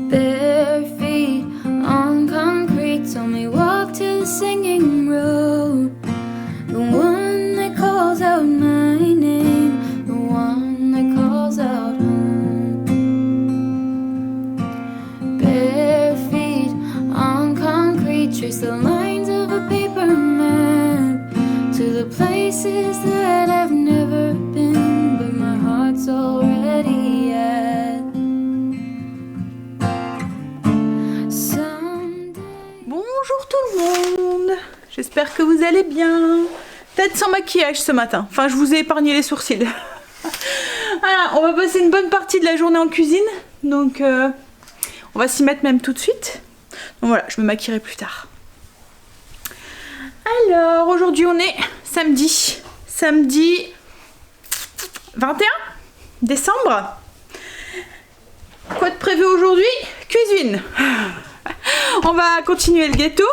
Bare feet on concrete, so me walk to the singing road. The one that calls out my name, the one that calls out home. Bare feet on concrete, trace the lines of a paper map to the places that I've never been, but my heart's already at. Bonjour tout le monde, j'espère que vous allez bien. Peut-être sans maquillage ce matin, enfin je vous ai épargné les sourcils. Voilà, on va passer une bonne partie de la journée en cuisine, donc on va s'y mettre même tout de suite. Donc voilà, je me maquillerai plus tard. Alors aujourd'hui on est samedi 21 décembre. Quoi de prévu aujourd'hui? Cuisine. On va continuer le gâteau.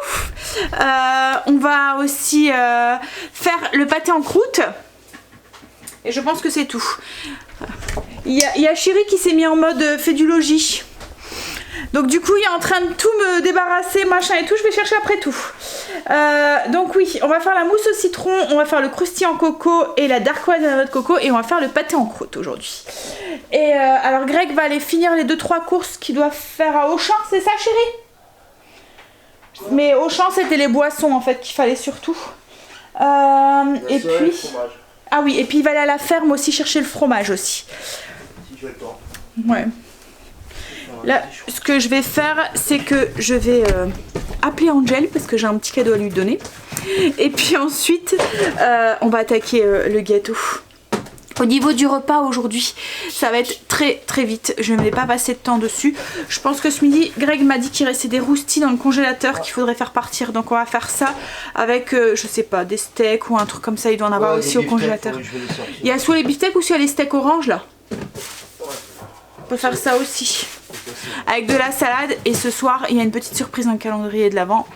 On va aussi faire le pâté en croûte. Et je pense que c'est tout. Il y a Chéri qui s'est mis en mode fait du logis. Donc du coup il est en train de tout me débarrasser, machin et tout. Je vais chercher après tout. Donc oui, on va faire la mousse au citron, on va faire le croustillant coco et la darkoise à la noix de coco. Et on va faire le pâté en croûte aujourd'hui. Et alors Greg va aller finir les 2-3 courses qu'il doit faire à Auchan, c'est ça Chéri? Mais Auchan c'était les boissons en fait qu'il fallait surtout. Et puis... Ah oui, et puis il va aller à la ferme aussi chercher le fromage aussi. Si j'ai le temps. Ouais. Là, ce que je vais faire, c'est que je vais appeler Angel parce que j'ai un petit cadeau à lui donner. Et puis ensuite, on va attaquer le gâteau. Au niveau du repas aujourd'hui, ça va être très très vite. Je ne vais pas passer de temps dessus. Je pense que ce midi, Greg m'a dit qu'il restait des roustis dans le congélateur qu'il faudrait faire partir. Donc on va faire ça avec, je sais pas, des steaks ou un truc comme ça. Il doit en avoir aussi au congélateur. Il y a soit les beefsteaks ou soit les steaks orange là. On peut faire ça aussi. Avec de la salade. Et ce soir, il y a une petite surprise dans le calendrier de l'Avent.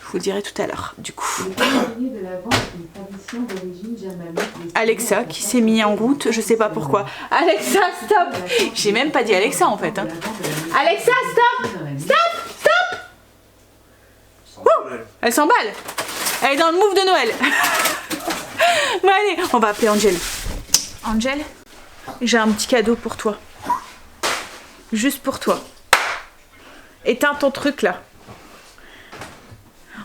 Je vous le dirai tout à l'heure, du coup. Alexa qui s'est mis en route, je sais pas pourquoi. Alexa, stop! J'ai même pas dit Alexa en fait. Hein. Alexa, stop! Stop! Stop! Elle s'emballe. Elle est dans le move de Noël. Bon allez, on va appeler Angel. Angel, j'ai un petit cadeau pour toi. Juste pour toi. Éteins ton truc là.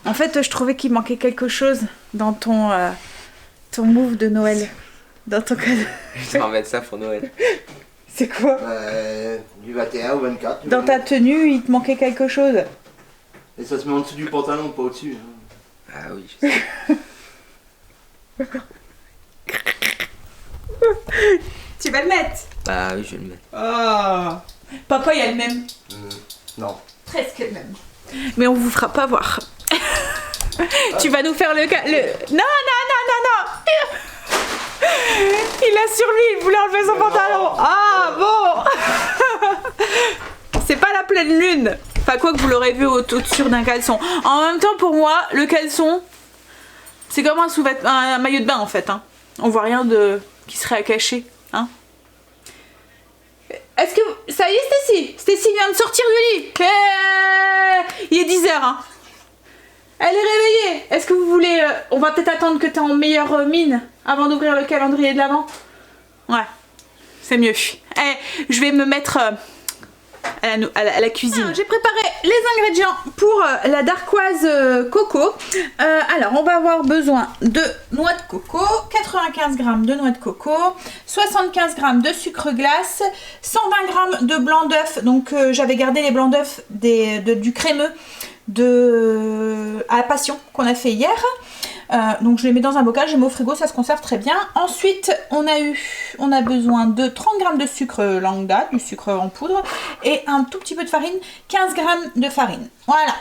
En fait, je trouvais qu'il manquait quelque chose dans ton move de Noël. Dans ton cadeau. Je vais remettre ça pour Noël. C'est quoi? Du 21 au 24. Dans ta tenue, il te manquait quelque chose. Et ça se met en dessous du pantalon, pas au-dessus. Ah oui, je sais. Tu vas le mettre? Bah oui, je vais le mettre. Oh. Papa, il y a le même. Non. Presque le même. Mais on vous fera pas voir. Tu vas nous faire le... Non. Il a sur lui, il voulait enlever son pantalon. Ah bon. C'est pas la pleine lune. Enfin quoi que vous l'aurez vu au-dessus d'un caleçon. En même temps pour moi, le caleçon, c'est comme un maillot de bain en fait. Hein. On voit rien de qui serait à cacher. Hein. Est-ce que... Ça y est Stacy? Stacy vient de sortir du lit. Il est 10h. Hein. Elle est réveillée. Est-ce que vous voulez... on va peut-être attendre que tu es en meilleure mine avant d'ouvrir le calendrier de l'Avent. Ouais, c'est mieux. Je vais me mettre à la cuisine. J'ai préparé les ingrédients pour la darkoise coco. Alors, on va avoir besoin de noix de coco, 95 g de noix de coco, 75 g de sucre glace, 120 g de blanc d'œuf. Donc, j'avais gardé les blancs d'œuf du crémeux à la passion qu'on a fait hier. Donc je les mets dans un bocal, je les mets au frigo, ça se conserve très bien. Ensuite on a besoin de 30 g de sucre lambda, du sucre en poudre, et un tout petit peu de farine, 15 g de farine. Voilà.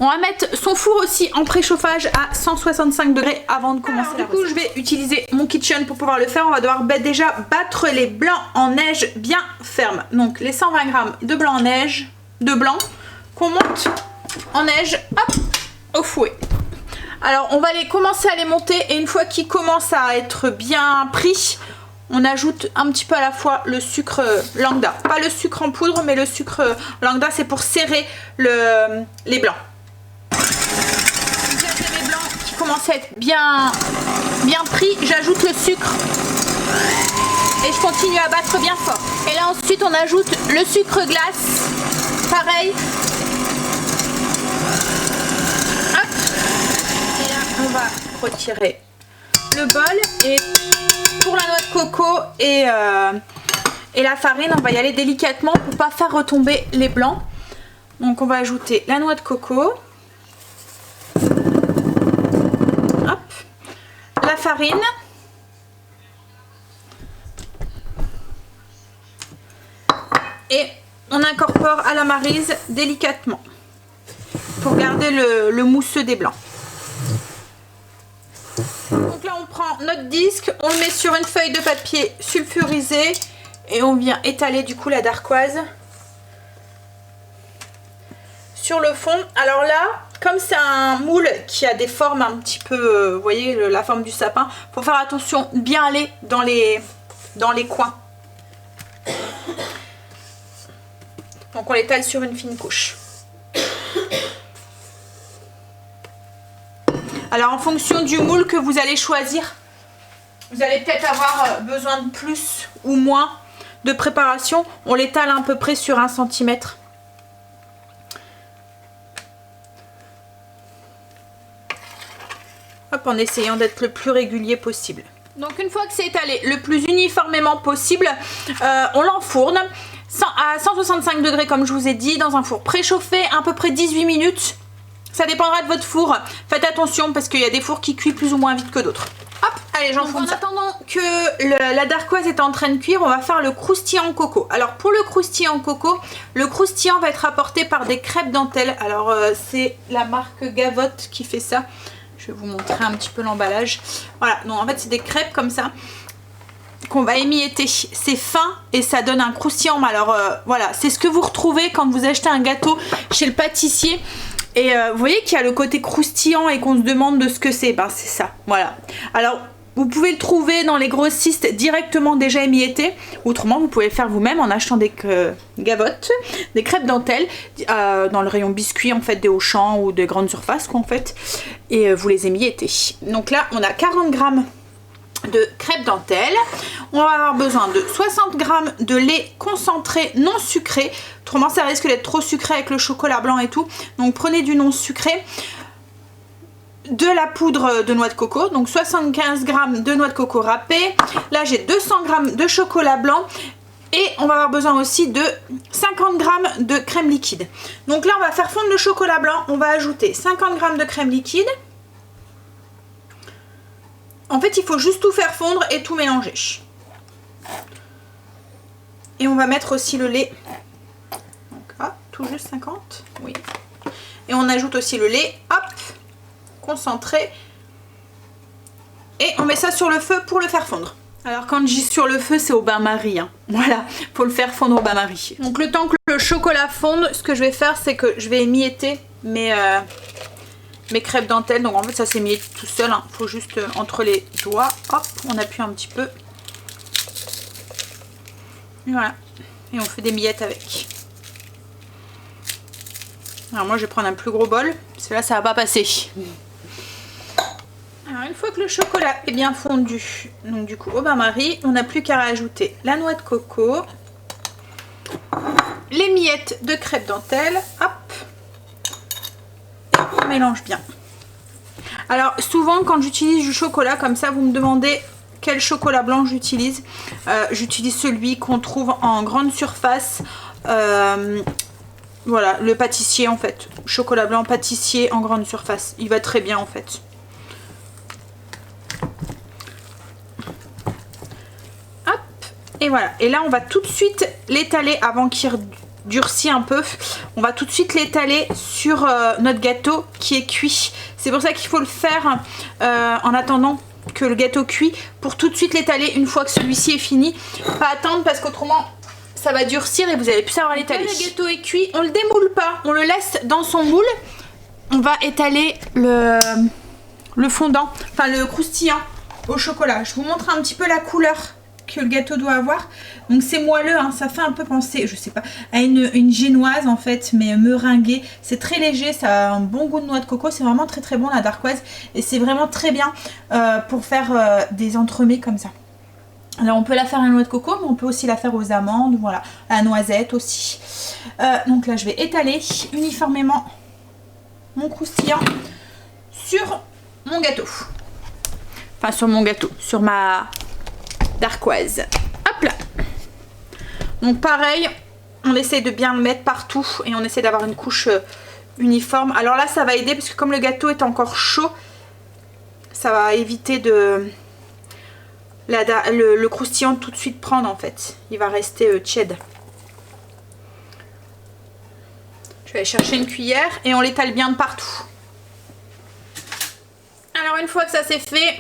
On va mettre son four aussi en préchauffage à 165 degrés avant de commencer. Alors, du coup je vais utiliser mon kitchen pour pouvoir le faire. On va devoir déjà battre les blancs en neige bien fermes. Donc les 120 g de blanc en neige, de blanc qu'on monte en neige, hop, au fouet. Alors on va commencer à les monter et une fois qu'ils commencent à être bien pris, on ajoute un petit peu à la fois le sucre Langda. Pas le sucre en poudre, mais le sucre Langda, c'est pour serrer les blancs. J'ai mes blancs qui commencent à être bien pris, j'ajoute le sucre. Et je continue à battre bien fort. Et là ensuite on ajoute le sucre glace. Pareil. Hop. Et là on va retirer le bol. Et pour la noix de coco et la farine, on va y aller délicatement pour pas faire retomber les blancs. Donc on va ajouter la noix de coco. Hop. La farine. Et on incorpore à la maryse délicatement pour garder le mousseux des blancs. Donc là on prend notre disque, on le met sur une feuille de papier sulfurisé et on vient étaler du coup la darquoise sur le fond. Alors là, comme c'est un moule qui a des formes un petit peu, vous voyez la forme du sapin, faut faire attention de bien aller dans les coins. Donc on l'étale sur une fine couche. Alors en fonction du moule que vous allez choisir, vous allez peut-être avoir besoin de plus ou moins de préparation. On l'étale à peu près sur 1 cm. Hop, en essayant d'être le plus régulier possible. Donc une fois que c'est étalé le plus uniformément possible, on l'enfourne à 165 degrés comme je vous ai dit, dans un four préchauffé à peu près 18 minutes. Ça dépendra de votre four. Faites attention parce qu'il y a des fours qui cuisent plus ou moins vite que d'autres. Hop, allez, j'enfourne ça. En attendant que la darquoise est en train de cuire, on va faire le croustillant coco. Alors pour le croustillant coco, le croustillant va être apporté par des crêpes dentelles. Alors c'est la marque Gavotte qui fait ça. Je vais vous montrer un petit peu l'emballage. Voilà, donc en fait c'est des crêpes comme ça qu'on va émietter. C'est fin et ça donne un croustillant. Alors voilà, c'est ce que vous retrouvez quand vous achetez un gâteau chez le pâtissier. Et vous voyez qu'il y a le côté croustillant et qu'on se demande de ce que c'est. Ben c'est ça, voilà. Alors vous pouvez le trouver dans les grossistes directement déjà émietté. Autrement vous pouvez le faire vous-même en achetant des gavottes, des crêpes dentelles dans le rayon biscuits en fait des Auchan ou des grandes surfaces quoi en fait. Et vous les émiettez. Donc là on a 40 g de crêpes dentelles. On va avoir besoin de 60 g de lait concentré non sucré. Autrement ça risque d'être trop sucré avec le chocolat blanc et tout. Donc prenez du non sucré. De la poudre de noix de coco, donc 75 g de noix de coco râpée. Là j'ai 200 g de chocolat blanc. Et on va avoir besoin aussi de 50 g de crème liquide. Donc là on va faire fondre le chocolat blanc. On va ajouter 50 g de crème liquide. En fait, il faut juste tout faire fondre et tout mélanger. Et on va mettre aussi le lait. Donc, tout juste 50. Oui. Et on ajoute aussi le lait. Hop, concentré. Et on met ça sur le feu pour le faire fondre. Alors, quand je dis sur le feu, c'est au bain-marie. Hein. Voilà, faut le faire fondre au bain-marie. Donc, le temps que le chocolat fonde, ce que je vais faire, c'est que je vais émietter mes crêpes dentelles. Donc en fait ça s'émiette tout seul, hein. Faut juste entre les doigts, hop, on appuie un petit peu. Et voilà. Et on fait des miettes avec. Alors moi je vais prendre un plus gros bol, parce que là ça va pas passer. Alors une fois que le chocolat est bien fondu, donc du coup au bain-marie, on n'a plus qu'à rajouter la noix de coco, les miettes de crêpes dentelles, hop. On mélange bien. Alors souvent quand j'utilise du chocolat comme ça, vous me demandez quel chocolat blanc j'utilise. J'utilise celui qu'on trouve en grande surface. Voilà, le pâtissier en fait. Chocolat blanc pâtissier en grande surface. Il va très bien en fait. Hop. Et voilà. Et là on va tout de suite l'étaler avant qu'il durcit un peu. On va tout de suite l'étaler sur notre gâteau qui est cuit. C'est pour ça qu'il faut le faire en attendant que le gâteau cuit, pour tout de suite l'étaler une fois que celui-ci est fini. Pas attendre parce qu'autrement ça va durcir et vous allez plus savoir l'étaler. Le gâteau est cuit, on le démoule pas, on le laisse dans son moule. On va étaler le fondant, enfin le croustillant au chocolat. Je vous montre un petit peu la couleur que le gâteau doit avoir. Donc c'est moelleux, hein, ça fait un peu penser, je sais pas, à une génoise en fait, mais meringuée. C'est très léger, ça a un bon goût de noix de coco, c'est vraiment très très bon la Darquoise. Et c'est vraiment très bien pour faire des entremets comme ça. Alors on peut la faire à la noix de coco, mais on peut aussi la faire aux amandes, voilà, à la noisette aussi. Donc là je vais étaler uniformément mon croustillant sur mon gâteau. Enfin sur mon gâteau, sur ma Darquoise. Hop là. Donc pareil, on essaie de bien le mettre partout et on essaie d'avoir une couche uniforme. Alors là ça va aider parce que comme le gâteau est encore chaud, ça va éviter de le croustillant tout de suite prendre en fait. Il va rester tiède. Je vais aller chercher une cuillère et on l'étale bien de partout. Alors une fois que ça c'est fait,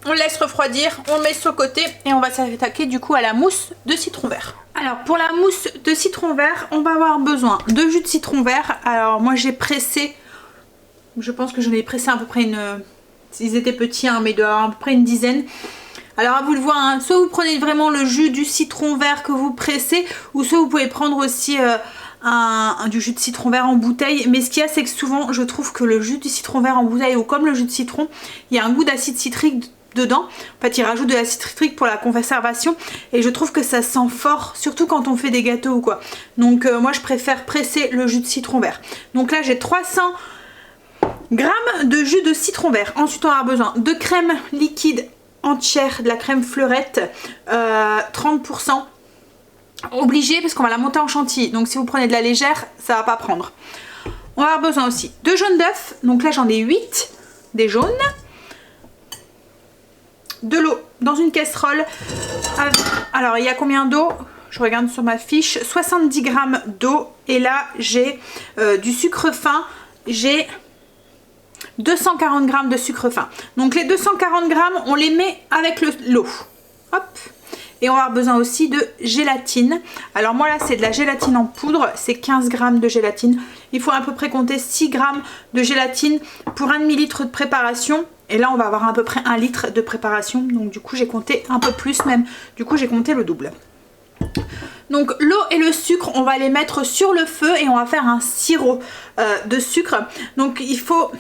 on le laisse refroidir, on le met sur le côté et on va s'attaquer du coup à la mousse de citron vert. Alors pour la mousse de citron vert, on va avoir besoin de jus de citron vert. Alors moi j'ai pressé, je pense que j'en ai pressé à peu près ils étaient petits hein, mais de à peu près une dizaine. Alors à vous de voir, hein, soit vous prenez vraiment le jus du citron vert que vous pressez, ou soit vous pouvez prendre aussi du jus de citron vert en bouteille. Mais ce qu'il y a c'est que souvent je trouve que le jus du citron vert en bouteille ou comme le jus de citron, il y a un goût d'acide citrique dedans. En fait il rajoute de l'acide citrique pour la conservation et je trouve que ça sent fort, surtout quand on fait des gâteaux ou quoi. Donc moi je préfère presser le jus de citron vert. Donc là j'ai 300 grammes de jus de citron vert. Ensuite on aura besoin de crème liquide entière, de la crème fleurette 30%. Obligé parce qu'on va la monter en chantilly. Donc si vous prenez de la légère, ça va pas prendre. On va avoir besoin aussi de jaune d'œuf. Donc là j'en ai 8 des jaunes. De l'eau dans une casserole. Alors il y a combien d'eau? Je regarde sur ma fiche. 70 grammes d'eau. Et là j'ai du sucre fin. J'ai 240 grammes de sucre fin. Donc les 240 grammes, on les met avec l'eau. Hop. Et on va avoir besoin aussi de gélatine. Alors moi là c'est de la gélatine en poudre. C'est 15 grammes de gélatine. Il faut à peu près compter 6 grammes de gélatine pour un demi-litre de préparation. Et là on va avoir à peu près 1 litre de préparation. Donc du coup j'ai compté un peu plus même. Du coup j'ai compté le double. Donc l'eau et le sucre on va les mettre sur le feu et on va faire un sirop de sucre. Donc il faut...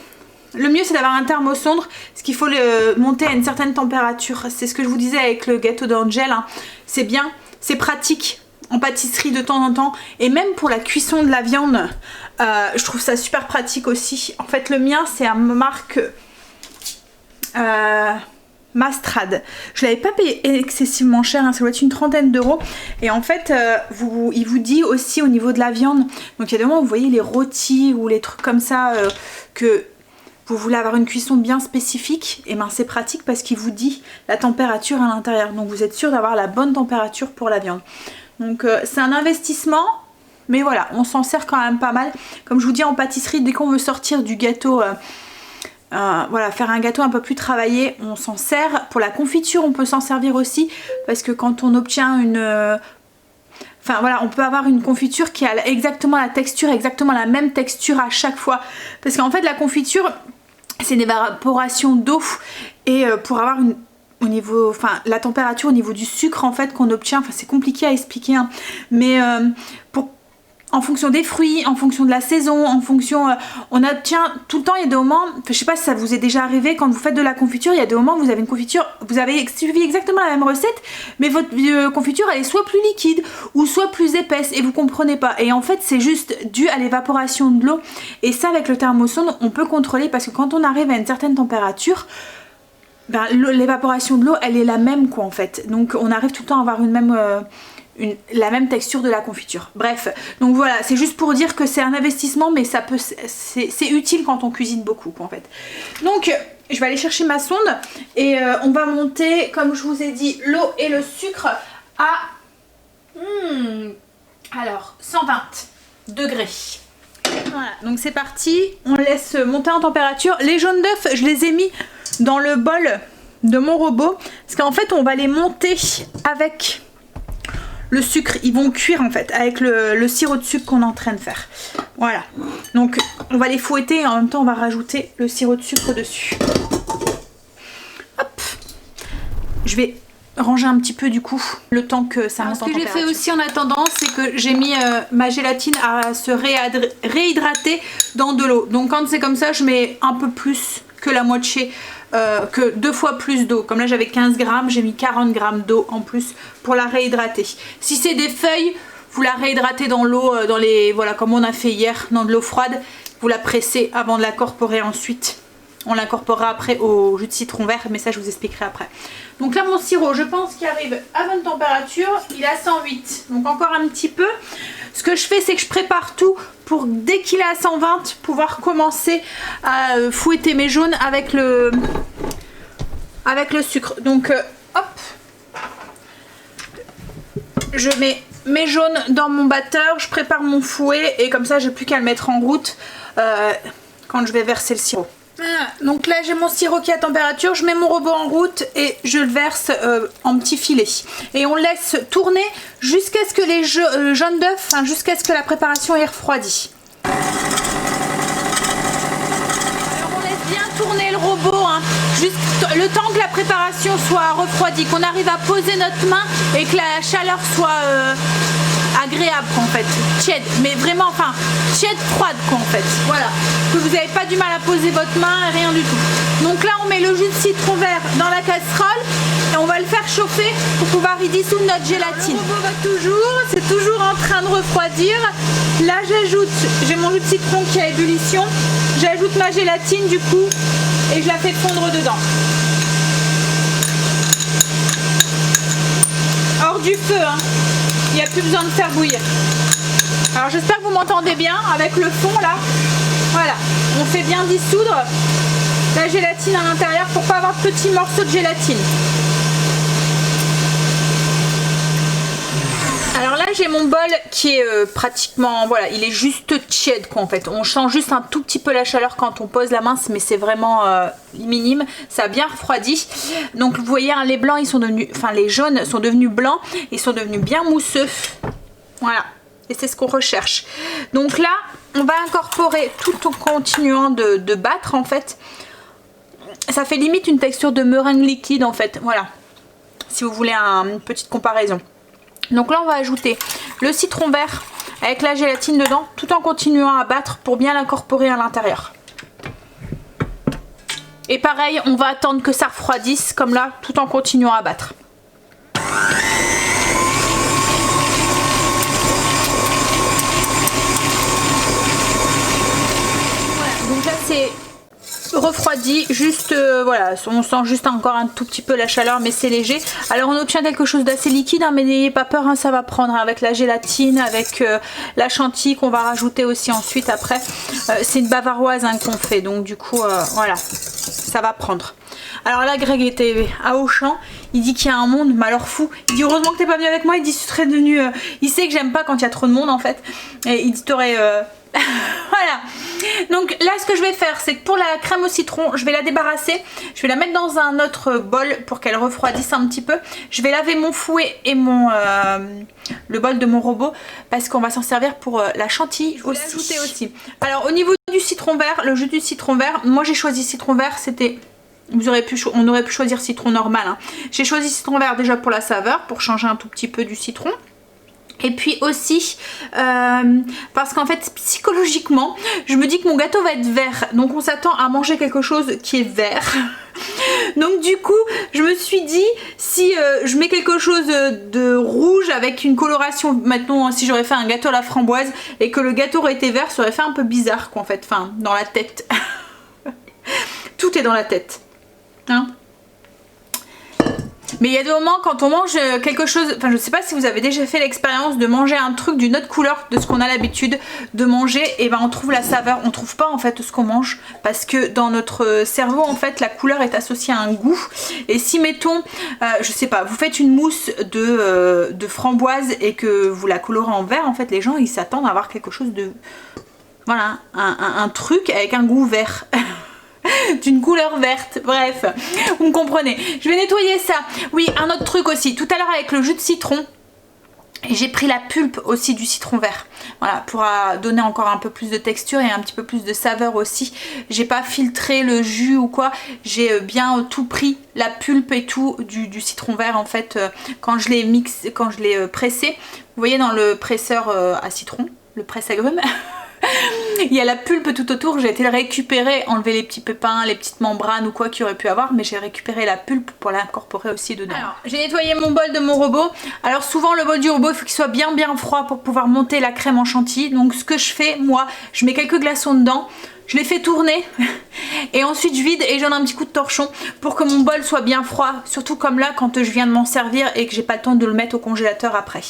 Le mieux c'est d'avoir un thermosondre, parce qu'il faut le monter à une certaine température. C'est ce que je vous disais avec le gâteau d'Angel, hein. C'est bien, c'est pratique en pâtisserie de temps en temps. Et même pour la cuisson de la viande, je trouve ça super pratique aussi. En fait le mien c'est un marque Mastrad. Je l'avais pas payé excessivement cher, hein. Ça doit être une trentaine d'euros. Et en fait il vous dit aussi au niveau de la viande. Donc il y a des moments où vous voyez les rôtis ou les trucs comme ça que... Vous voulez avoir une cuisson bien spécifique, et ben c'est pratique parce qu'il vous dit la température à l'intérieur. Donc vous êtes sûr d'avoir la bonne température pour la viande. Donc c'est un investissement, mais voilà, on s'en sert quand même pas mal. Comme je vous dis en pâtisserie, dès qu'on veut sortir du gâteau, voilà, faire un gâteau un peu plus travaillé, on s'en sert. Pour la confiture, on peut s'en servir aussi, parce que quand on obtient une... Enfin voilà, on peut avoir une confiture qui a exactement la texture, exactement la même texture à chaque fois. Parce qu'en fait la confiture, c'est une évaporation d'eau. Et pour avoir une, au niveau, enfin la température au niveau du sucre en fait qu'on obtient, enfin c'est compliqué à expliquer, hein, mais en fonction des fruits, en fonction de la saison, en fonction... on obtient tout le temps, il y a des moments... Je sais pas si ça vous est déjà arrivé, quand vous faites de la confiture, il y a des moments où vous avez une confiture... Vous avez suivi exactement la même recette, mais votre confiture, elle est soit plus liquide, ou soit plus épaisse, et vous comprenez pas. Et en fait, c'est juste dû à l'évaporation de l'eau. Et ça, avec le thermosonde, on peut contrôler, parce que quand on arrive à une certaine température... Ben, l'évaporation de l'eau, elle est la même, quoi, en fait. Donc, on arrive tout le temps à avoir une même... la même texture de la confiture. Bref, donc voilà, c'est juste pour dire que c'est un investissement, mais ça peut, c'est utile quand on cuisine beaucoup en fait. Donc je vais aller chercher ma sonde et on va monter, comme je vous ai dit, l'eau et le sucre à alors 120 degrés. Voilà, donc c'est parti, on laisse monter en température. Les jaunes d'œufs, je les ai mis dans le bol de mon robot, parce qu'en fait on va les monter avec le sucre, ils vont cuire en fait avec le sirop de sucre qu'on est en train de faire. Voilà, donc on va les fouetter et en même temps on va rajouter le sirop de sucre dessus. Hop, je vais ranger un petit peu du coup le temps que ça monte en température. Ce que j'ai fait aussi en attendant, c'est que j'ai mis ma gélatine à se réhydrater dans de l'eau. Donc quand c'est comme ça, je mets un peu plus que la moitié, que 2 fois plus d'eau. Comme là j'avais 15 grammes, j'ai mis 40 grammes d'eau en plus pour la réhydrater. Si c'est des feuilles, vous la réhydratez dans l'eau, voilà, comme on a fait hier, dans de l'eau froide. Vous la pressez avant de l'incorporer ensuite. On l'incorporera après au jus de citron vert, mais ça je vous expliquerai après. Donc là mon sirop, je pense qu'il arrive à bonne température, il est à 108, donc encore un petit peu. Ce que je fais, c'est que je prépare tout pour dès qu'il est à 120, pouvoir commencer à fouetter mes jaunes avec le sucre. Donc hop, je mets mes jaunes dans mon batteur, je prépare mon fouet et comme ça j'ai plus qu'à le mettre en route quand je vais verser le sirop. Voilà, donc là j'ai mon sirop qui est à température, je mets mon robot en route et je le verse en petits filets. Et on laisse tourner jusqu'à ce que les jaunes d'œufs, enfin, jusqu'à ce que la préparation ait refroidi. Alors on laisse bien tourner le robot, hein, juste le temps que la préparation soit refroidie, qu'on arrive à poser notre main et que la chaleur soit agréable en fait, tiède, mais vraiment, enfin tiède froide quoi en fait, voilà, que vous n'avez pas du mal à poser votre main, rien du tout. Donc là on met le jus de citron vert dans la casserole et on va le faire chauffer pour pouvoir y dissoudre notre gélatine. Le robot va toujours, c'est toujours en train de refroidir. Là j'ajoute, j'ai mon jus de citron qui est à ébullition, j'ajoute ma gélatine du coup et je la fais fondre dedans. Hors du feu, hein. Il n'y a plus besoin de faire bouillir. Alors j'espère que vous m'entendez bien avec le fond là. Voilà, on fait bien dissoudre la gélatine à l'intérieur pour pas avoir de petits morceaux de gélatine. Alors là j'ai mon bol qui est pratiquement, voilà, il est juste tiède quoi en fait. On change juste un tout petit peu la chaleur quand on pose la main, mais c'est vraiment minime. Ça a bien refroidi. Donc vous voyez, hein, les blancs ils sont devenus, enfin les jaunes sont devenus blancs, ils sont devenus bien mousseux. Voilà, et c'est ce qu'on recherche. Donc là on va incorporer tout en continuant de battre en fait. Ça fait limite une texture de meringue liquide en fait. Voilà, si vous voulez une petite comparaison. Donc là on va ajouter le citron vert avec la gélatine dedans tout en continuant à battre pour bien l'incorporer à l'intérieur. Et pareil, on va attendre que ça refroidisse comme là tout en continuant à battre. Voilà, donc là c'est refroidi, juste voilà, on sent juste encore un tout petit peu la chaleur mais c'est léger. Alors on obtient quelque chose d'assez liquide, hein, mais n'ayez pas peur, hein, ça va prendre, hein, avec la gélatine, avec la chantilly qu'on va rajouter aussi ensuite après. C'est une bavaroise, hein, qu'on fait, donc du coup voilà, ça va prendre. Alors là Greg était à Auchan, il dit qu'il y a un monde, mais alors fou. Il dit heureusement que t'es pas venu avec moi, il dit tu serais devenu... il sait que j'aime pas quand il y a trop de monde en fait. Et il dit t'aurais... voilà. Donc là ce que je vais faire, c'est que pour la crème au citron, je vais la débarrasser. Je vais la mettre dans un autre bol pour qu'elle refroidisse un petit peu. Je vais laver mon fouet et le bol de mon robot parce qu'on va s'en servir pour la chantilly aussi. Alors au niveau du citron vert, le jus du citron vert, moi j'ai choisi citron vert, c'était... on aurait pu choisir citron normal, hein. J'ai choisi citron vert déjà pour la saveur, pour changer un tout petit peu du citron. Et puis aussi parce qu'en fait psychologiquement je me dis que mon gâteau va être vert, donc on s'attend à manger quelque chose qui est vert. Donc du coup je me suis dit, si je mets quelque chose de rouge avec une coloration, maintenant si j'aurais fait un gâteau à la framboise et que le gâteau aurait été vert, ça aurait fait un peu bizarre quoi en fait, enfin dans la tête. Tout est dans la tête, hein. Mais il y a des moments quand on mange quelque chose, enfin je sais pas si vous avez déjà fait l'expérience de manger un truc d'une autre couleur de ce qu'on a l'habitude de manger, et ben on trouve la saveur, on trouve pas en fait ce qu'on mange, parce que dans notre cerveau en fait la couleur est associée à un goût. Et si mettons, je sais pas, vous faites une mousse de framboise et que vous la colorez en vert, en fait les gens ils s'attendent à avoir quelque chose de, voilà, un truc avec un goût vert. D'une couleur verte, bref, vous me comprenez. Je vais nettoyer ça. Oui, un autre truc aussi, tout à l'heure avec le jus de citron, Et j'ai pris la pulpe aussi du citron vert, voilà, pour donner encore un peu plus de texture et un petit peu plus de saveur aussi. J'ai pas filtré le jus ou quoi, j'ai bien tout pris, la pulpe et tout du citron vert en fait, quand je l'ai pressé. Vous voyez dans le presseur à citron, le presse-agrumes, il y a la pulpe tout autour, j'ai été le récupérer, enlever les petits pépins, les petites membranes ou quoi qu'il aurait pu avoir, mais j'ai récupéré la pulpe pour l'incorporer aussi dedans. Alors, j'ai nettoyé mon bol de mon robot. Alors souvent le bol du robot, il faut qu'il soit bien froid pour pouvoir monter la crème en chantilly. Donc ce que je fais, moi, je mets quelques glaçons dedans, je les fais tourner et ensuite je vide et j'en ai un petit coup de torchon pour que mon bol soit bien froid, surtout comme là quand je viens de m'en servir et que j'ai pas le temps de le mettre au congélateur après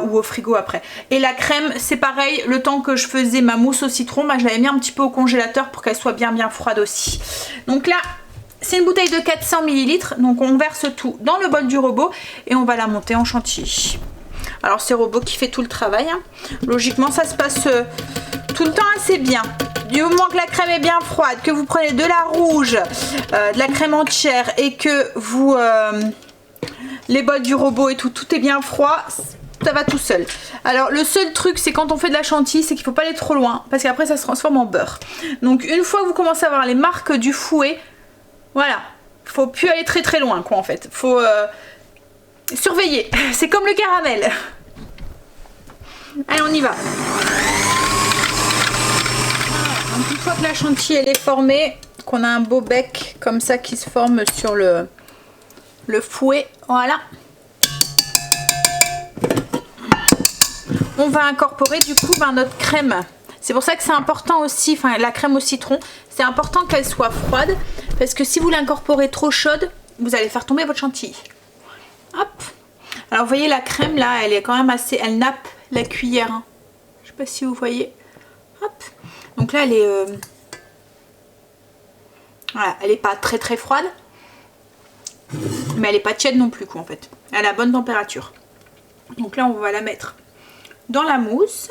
ou au frigo après. Et la crème c'est pareil, le temps que je faisais ma mousse au citron, bah, je l'avais mis un petit peu au congélateur pour qu'elle soit bien froide aussi. Donc là c'est une bouteille de 400 ml, donc on verse tout dans le bol du robot et on va la monter en chantilly. Alors c'est le robot qui fait tout le travail, hein. Logiquement ça se passe tout le temps assez bien. Du moment que la crème est bien froide, que vous prenez de la rouge, de la crème entière et que vous les bols du robot et tout est bien froid, ça va tout seul. Alors le seul truc c'est quand on fait de la chantilly, c'est qu'il ne faut pas aller trop loin parce qu'après ça se transforme en beurre. Donc une fois que vous commencez à avoir les marques du fouet, voilà, faut plus aller très loin quoi en fait. Faut surveiller, c'est comme le caramel. Allez on y va. Donc une fois que la chantilly elle est formée, qu'on a un beau bec comme ça qui se forme sur le fouet, voilà. On va incorporer du coup notre crème. C'est pour ça que c'est important aussi, enfin la crème au citron, c'est important qu'elle soit froide parce que si vous l'incorporez trop chaude, vous allez faire tomber votre chantilly. Hop. Alors vous voyez la crème là, elle est quand même assez, elle nappe la cuillère. Hein. Je sais pas si vous voyez. Hop. Donc là elle est voilà, elle est pas très froide, mais elle est pas tiède non plus quoi en fait. Elle a bonne température. Donc là on va la mettre dans la mousse,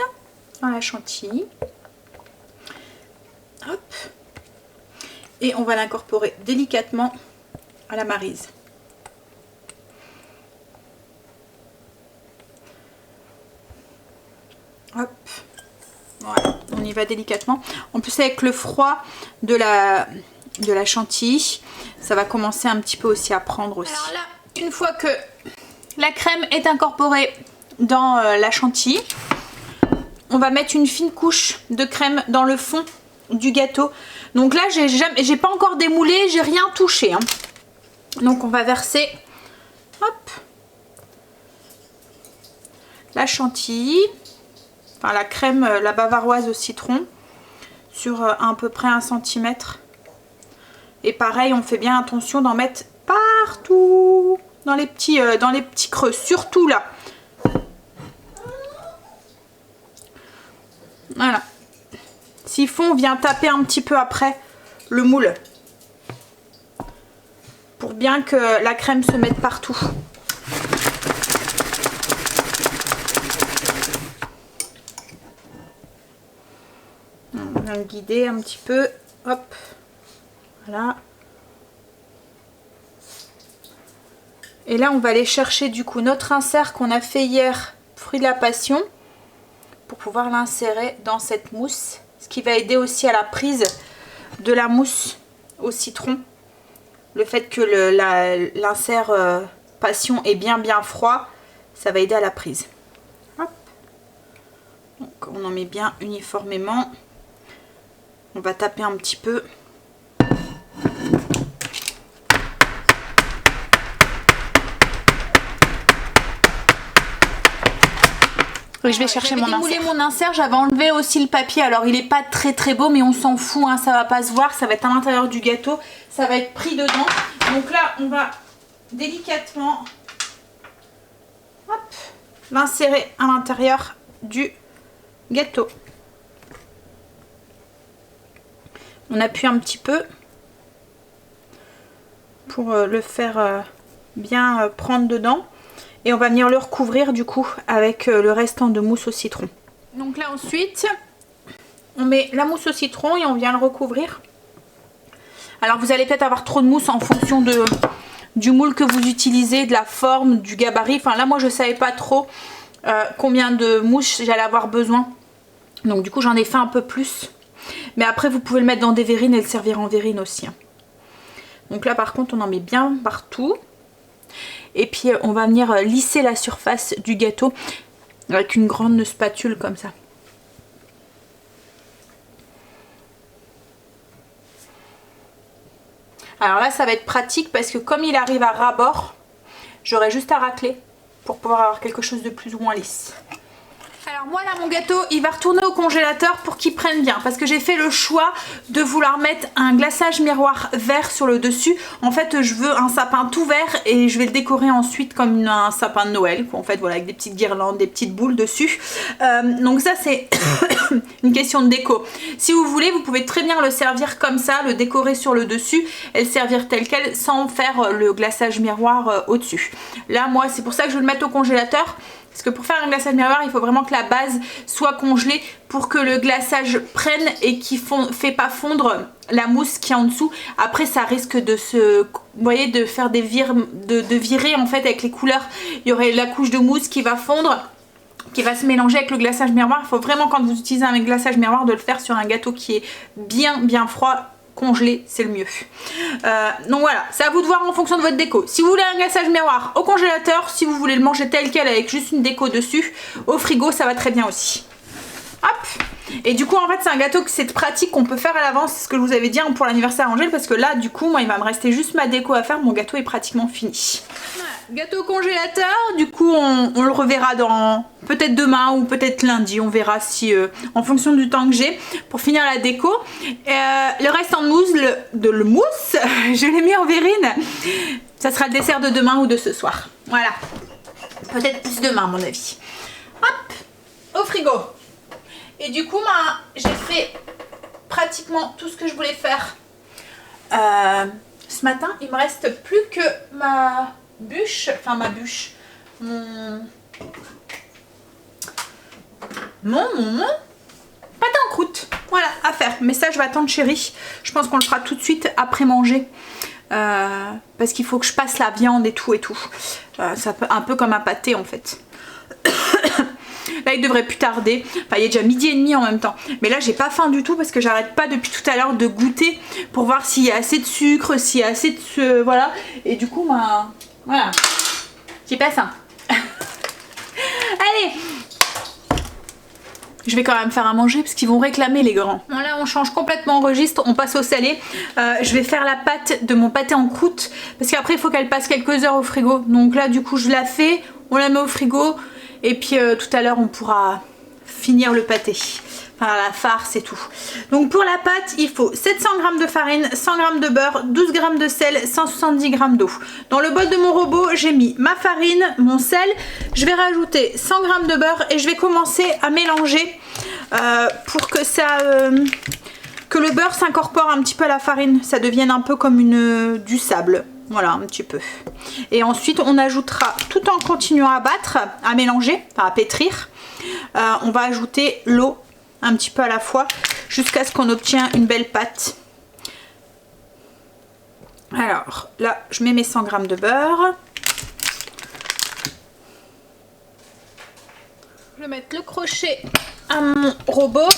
dans la chantilly. Hop. Et on va l'incorporer délicatement à la maryse. Hop. Voilà, on y va délicatement. En plus avec le froid de la chantilly, ça va commencer un petit peu aussi à prendre aussi. Alors là, une fois que la crème est incorporée dans la chantilly, on va mettre une fine couche de crème dans le fond du gâteau. Donc là, j'ai pas encore démoulé, j'ai rien touché. Hein. Donc on va verser, hop, la chantilly. Enfin, la crème, la bavaroise au citron sur à peu près 1 cm. Et pareil, on fait bien attention d'en mettre partout dans les petits creux, surtout là. Voilà. Siphon, on vient taper un petit peu après le moule pour bien que la crème se mette partout. On va le guider un petit peu, hop, voilà. Et là on va aller chercher du coup notre insert qu'on a fait hier, fruit de la passion, pour pouvoir l'insérer dans cette mousse, ce qui va aider aussi à la prise de la mousse au citron. Le fait que l'insert passion est bien froid, ça va aider à la prise. Hop. Donc on en met bien uniformément. On va taper un petit peu. Oui, je vais chercher mon insert. J'avais enlevé aussi le papier. Alors il est pas très beau, mais on s'en fout, hein, ça va pas se voir. Ça va être à l'intérieur du gâteau. Ça va être pris dedans. Donc là, on va délicatement l'insérer à l'intérieur du gâteau. On appuie un petit peu pour le faire bien prendre dedans. Et on va venir le recouvrir du coup avec le restant de mousse au citron. Donc là ensuite, on met la mousse au citron et on vient le recouvrir. Alors vous allez peut-être avoir trop de mousse en fonction du moule que vous utilisez, de la forme, du gabarit. Enfin là moi je savais pas trop combien de mousse j'allais avoir besoin. Donc du coup j'en ai fait un peu plus. Mais après vous pouvez le mettre dans des verrines et le servir en verrine aussi. Hein. Donc là par contre on en met bien partout. Et puis on va venir lisser la surface du gâteau avec une grande spatule comme ça. Alors là ça va être pratique parce que comme il arrive à ras-bord, j'aurai juste à racler pour pouvoir avoir quelque chose de plus ou moins lisse. Alors moi là mon gâteau il va retourner au congélateur pour qu'il prenne bien parce que j'ai fait le choix de vouloir mettre un glaçage miroir vert sur le dessus. En fait je veux un sapin tout vert et je vais le décorer ensuite comme un sapin de Noël en fait, voilà, avec des petites guirlandes, des petites boules dessus. Donc ça c'est une question de déco. Si vous voulez vous pouvez très bien le servir comme ça, le décorer sur le dessus et le servir tel quel sans faire le glaçage miroir au dessus. Là moi c'est pour ça que je vais le mettre au congélateur. Parce que pour faire un glaçage miroir, il faut vraiment que la base soit congelée pour que le glaçage prenne et qu'il ne fait pas fondre la mousse qui est en dessous. Après, ça risque de se, vous voyez, de faire des de virer en fait avec les couleurs. Il y aurait la couche de mousse qui va fondre, qui va se mélanger avec le glaçage miroir. Il faut vraiment quand vous utilisez un glaçage miroir de le faire sur un gâteau qui est bien froid. Congelé, c'est le mieux. Donc voilà, c'est à vous de voir en fonction de votre déco. Si vous voulez un glaçage miroir au congélateur, si vous voulez le manger tel quel avec juste une déco dessus, au frigo ça va très bien aussi. Hop. Et du coup en fait c'est un gâteau que c'est pratique qu'on peut faire à l'avance, c'est ce que je vous avais dit pour l'anniversaire Angèle, parce que là du coup moi il va me rester juste ma déco à faire, mon gâteau est pratiquement fini. Voilà, gâteau congélateur, du coup on le reverra dans peut-être demain ou peut-être lundi, on verra si en fonction du temps que j'ai pour finir la déco. Le reste en mousse, le mousse, je l'ai mis en verrine, ça sera le dessert de demain ou de ce soir. Voilà, peut-être plus demain à mon avis. Hop, au frigo. Et du coup, j'ai fait pratiquement tout ce que je voulais faire ce matin. Il me reste plus que ma bûche, mon pâté en croûte. Voilà, à faire. Mais ça, je vais attendre chérie. Je pense qu'on le fera tout de suite après manger. Parce qu'il faut que je passe la viande et tout. Ça peut un peu comme un pâté en fait. Là il devrait plus tarder, enfin il est déjà 12h30 en même temps. Mais là j'ai pas faim du tout parce que j'arrête pas depuis tout à l'heure de goûter pour voir s'il y a assez de sucre, s'il y a assez de... voilà. Et du coup voilà, j'ai pas faim. Allez, je vais quand même faire à manger parce qu'ils vont réclamer les grands. Bon là on change complètement de registre, on passe au salé. Je vais faire la pâte de mon pâté en croûte parce qu'après il faut qu'elle passe quelques heures au frigo. Donc là du coup je la fais, on la met au frigo. Et puis tout à l'heure on pourra finir le pâté, enfin la farce et tout. Donc pour la pâte il faut 700 g de farine, 100 g de beurre, 12 g de sel, 170 g d'eau. Dans le bol de mon robot j'ai mis ma farine, mon sel, je vais rajouter 100 g de beurre et je vais commencer à mélanger pour que ça... que le beurre s'incorpore un petit peu à la farine, ça devienne un peu comme du sable. Voilà, un petit peu. Et ensuite, on ajoutera, tout en continuant à battre, à mélanger, enfin à pétrir, on va ajouter l'eau un petit peu à la fois, jusqu'à ce qu'on obtienne une belle pâte. Alors, là, je mets mes 100 g de beurre. Je vais mettre le crochet à mon robot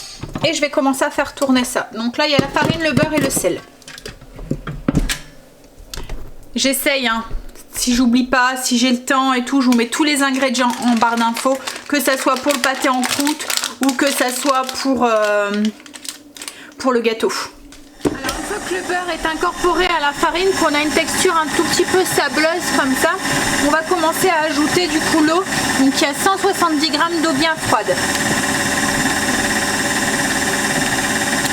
et je vais commencer à faire tourner ça. Donc là, il y a la farine, le beurre et le sel. J'essaye, hein. Si j'oublie pas, si j'ai le temps et tout, je vous mets tous les ingrédients en barre d'infos, que ça soit pour le pâté en croûte ou que ça soit pour le gâteau. Alors une fois que le beurre est incorporé à la farine, qu'on a une texture un tout petit peu sableuse comme ça, on va commencer à ajouter du coup l'eau. Donc il y a 170 g d'eau bien froide.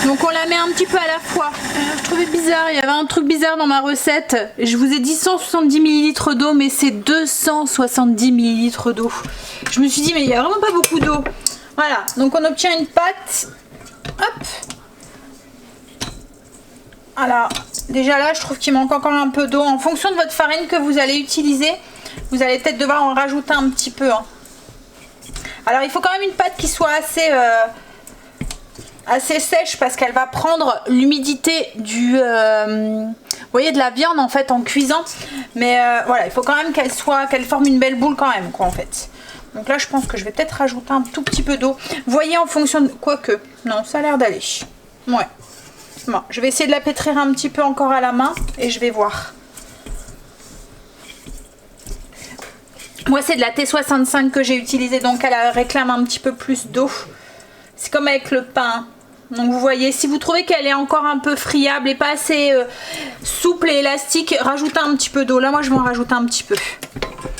Donc on la met un petit peu à la fois. Je trouvais bizarre, il y avait un truc bizarre dans ma recette. Je vous ai dit 170 ml d'eau, mais c'est 270 ml d'eau. Je me suis dit mais il n'y a vraiment pas beaucoup d'eau. Voilà, donc on obtient une pâte. Hop. Alors déjà là je trouve qu'il manque encore un peu d'eau. En fonction de votre farine que vous allez utiliser, vous allez peut-être devoir en rajouter un petit peu. Hein. Alors il faut quand même une pâte qui soit assez sèche parce qu'elle va prendre l'humidité du vous voyez, de la viande en fait en cuisant, mais voilà, il faut quand même qu'elle forme une belle boule quand même quoi en fait. Donc là, je pense que je vais peut-être rajouter un tout petit peu d'eau. Vous voyez, en fonction de... Quoique, non, ça a l'air d'aller. Ouais. Bon, je vais essayer de la pétrir un petit peu encore à la main et je vais voir. Moi, c'est de la T65 que j'ai utilisée, donc elle réclame un petit peu plus d'eau. C'est comme avec le pain. Donc vous voyez, si vous trouvez qu'elle est encore un peu friable et pas assez souple et élastique, rajoutez un petit peu d'eau. Là, moi, je vais en rajouter un petit peu.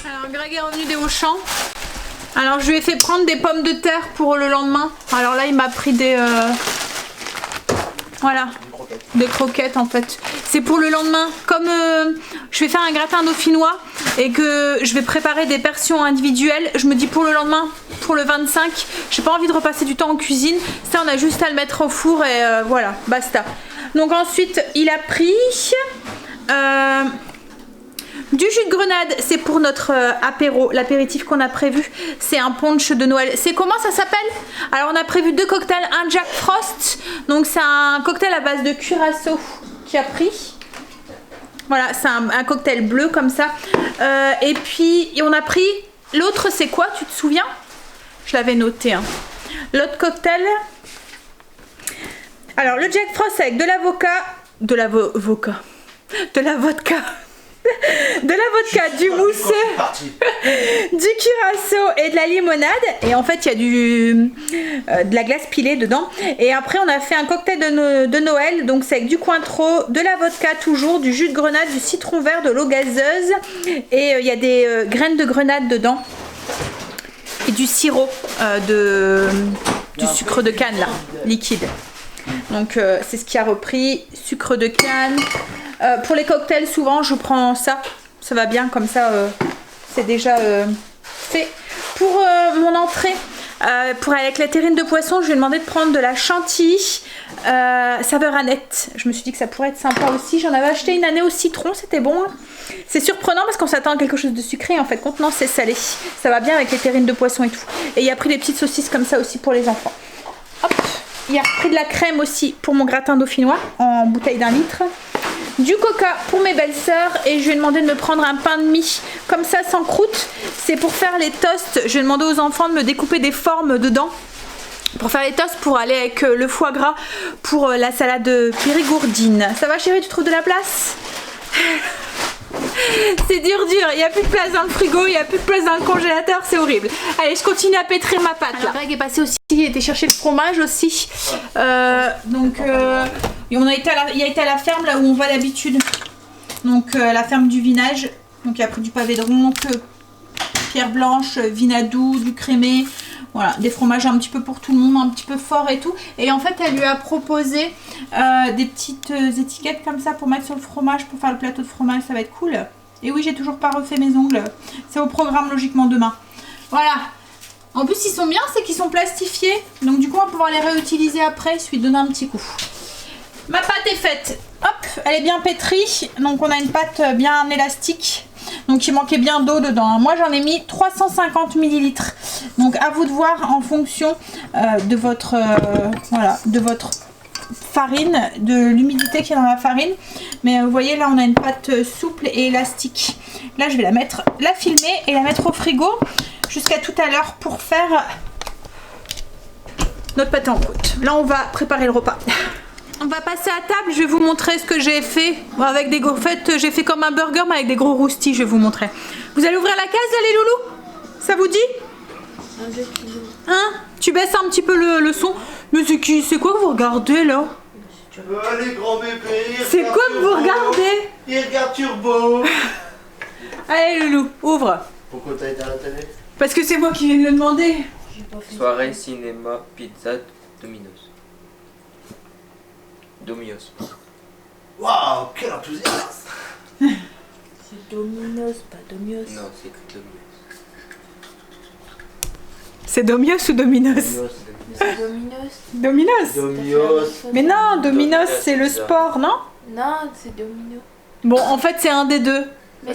Alors, Greg est revenu des Auchan. Alors, je lui ai fait prendre des pommes de terre pour le lendemain. Alors là, il m'a pris des... Voilà, des croquettes en fait. C'est pour le lendemain. Comme je vais faire un gratin dauphinois et que je vais préparer des portions individuelles, je me dis pour le lendemain, pour le 25, j'ai pas envie de repasser du temps en cuisine. Ça, on a juste à le mettre au four et voilà, basta. Donc ensuite, il a pris du jus de grenade. C'est pour notre apéro, l'apéritif qu'on a prévu. C'est un punch de Noël. C'est comment ça s'appelle? Alors on a prévu 2 cocktails, un Jack Frost. Donc c'est un cocktail à base de curaçao qui a pris. Voilà, c'est un cocktail bleu comme ça. Et puis on a pris l'autre, c'est quoi? Tu te souviens? Je l'avais noté. Hein. L'autre cocktail. Alors le Jack Frost avec de l'avocat, de la vodka. De la vodka, du mousseux, du curaçao et de la limonade. Et en fait, il y a de la glace pilée dedans. Et après, on a fait un cocktail de Noël. Donc, c'est avec du Cointreau, de la vodka toujours, du jus de grenade, du citron vert, de l'eau gazeuse. Et il y a des graines de grenade dedans. Et du sirop, du sucre de canne, là, liquide. Donc, c'est ce qui a repris. Sucre de canne. Pour les cocktails, souvent je prends ça, ça va bien comme ça, c'est déjà fait. Pour mon entrée, avec la terrine de poisson, je lui ai demandé de prendre de la chantilly saveur Annette. Je me suis dit que ça pourrait être sympa aussi. J'en avais acheté une année au citron, c'était bon. Hein. C'est surprenant parce qu'on s'attend à quelque chose de sucré, en fait, non, c'est salé. Ça va bien avec les terrines de poisson et tout. Et il a pris des petites saucisses comme ça aussi pour les enfants. Hop. Il a pris de la crème aussi pour mon gratin dauphinois en bouteille d'1 litre. Du coca pour mes belles-sœurs et je lui ai demandé de me prendre un pain de mie comme ça sans croûte. C'est pour faire les toasts. Je vais demander aux enfants de me découper des formes dedans pour faire les toasts, pour aller avec le foie gras pour la salade périgourdine. Ça va chérie, tu trouves de la place? C'est dur, il n'y a plus de place dans le frigo, il n'y a plus de place dans le congélateur, c'est horrible. Allez, je continue à pétrir ma pâte. Alors, Greg est passé aussi, il a été chercher le fromage aussi. Il a été à la ferme là où on va d'habitude. Donc la ferme du vinage. Donc il a pris du pavé de ronque, pierre blanche, vinadou, du crémé. Voilà, des fromages un petit peu pour tout le monde, un petit peu fort et tout. Et en fait, elle lui a proposé des petites étiquettes comme ça pour mettre sur le fromage, pour faire le plateau de fromage, ça va être cool. Et oui, j'ai toujours pas refait mes ongles. C'est au programme logiquement demain. Voilà. En plus, ils sont bien, c'est qu'ils sont plastifiés. Donc du coup, on va pouvoir les réutiliser après. Je lui donner un petit coup. Ma pâte est faite. Hop, elle est bien pétrie. Donc on a une pâte bien élastique. Donc il manquait bien d'eau dedans. Moi j'en ai mis 350 ml. Donc à vous de voir en fonction de votre farine, de l'humidité qu'il y a dans la farine. Mais vous voyez là on a une pâte souple et élastique. Là je vais la filmer et la mettre au frigo jusqu'à tout à l'heure pour faire notre pâte en croûte. Là on va préparer le repas. On va passer à table, je vais vous montrer ce que j'ai fait avec des gros... En fait, j'ai fait comme un burger mais avec des gros roustis, je vais vous montrer. Vous allez ouvrir la case là les loulous? Ça vous dit? Hein? Tu baisses un petit peu le son. Mais c'est quoi que vous regardez là? Allez grand bébé. C'est quoi que vous regardez? Il regarde Turbo. Allez loulou, ouvre. Pourquoi t'as été à la télé? Parce que c'est moi qui viens de le demander. Soirée, cinéma, pizza, Domino's. Domino's. Waouh, quel enthousiasme. C'est Domino's, pas Domino's. Non, c'est Domino's. C'est Domino's ou Domino's? C'est Domino's. Domino's. Domino's. Mais non, Domino's c'est le sport, non? Non, c'est Domino. Bon, en fait c'est un des deux.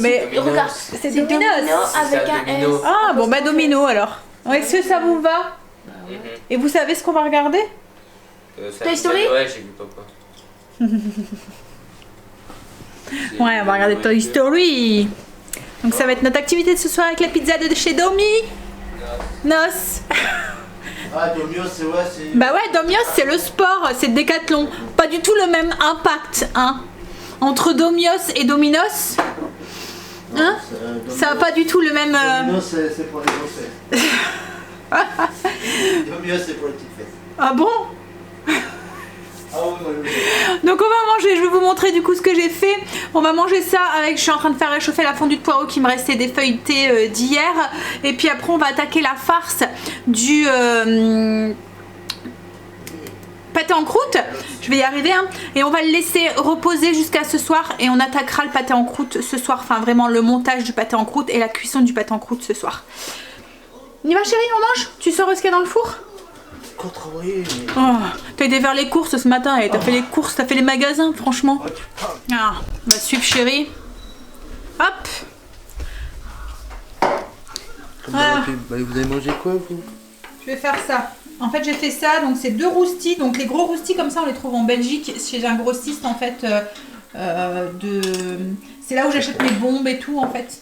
Mais regarde, c'est Domino Domino's. avec un S. Ah bon bah Domino alors. Est-ce que ça vous va? Et vous savez ce qu'on va regarder? Toy Story? Ouais, j'ai vu papa. Ouais, on va regarder Toy Story. Donc ça va être notre activité de ce soir avec la pizza de chez Domi. Non, Noce. Ah, Domios, c'est ouais, c'est. Bah ouais, Domios c'est le sport, c'est Décathlon. Pas du tout le même impact, hein. Entre Domios et Dominos. Hein? Ça a pas du tout le même... Domios, c'est pour les grosses fesses. Domios, c'est pour les petites fesses. Ah bon? Ah oui. Donc on va manger, je vais vous montrer du coup ce que j'ai fait. On va manger ça avec, je suis en train de faire réchauffer la fondue de poireaux qui me restait des feuilletés d'hier. Et puis après on va attaquer la farce du pâté en croûte. Je vais y arriver hein. Et on va le laisser reposer jusqu'à ce soir. Et on attaquera le pâté en croûte ce soir. Enfin vraiment le montage du pâté en croûte et la cuisson du pâté en croûte ce soir. On y va chérie, on mange? Tu sors ce qu'il y a dans le four? Contre-envoyé, mais. Oh, t'as été faire les courses ce matin et t'as fait les courses, t'as fait les magasins, franchement. Ah, on va suivre chérie. Hop. Voilà. Vous avez mangé quoi vous? Je vais faire ça. En fait j'ai fait ça, donc c'est 2 roustis. Donc les gros roustis comme ça on les trouve en Belgique chez un grossiste en fait. C'est là où j'achète mes bombes et tout en fait.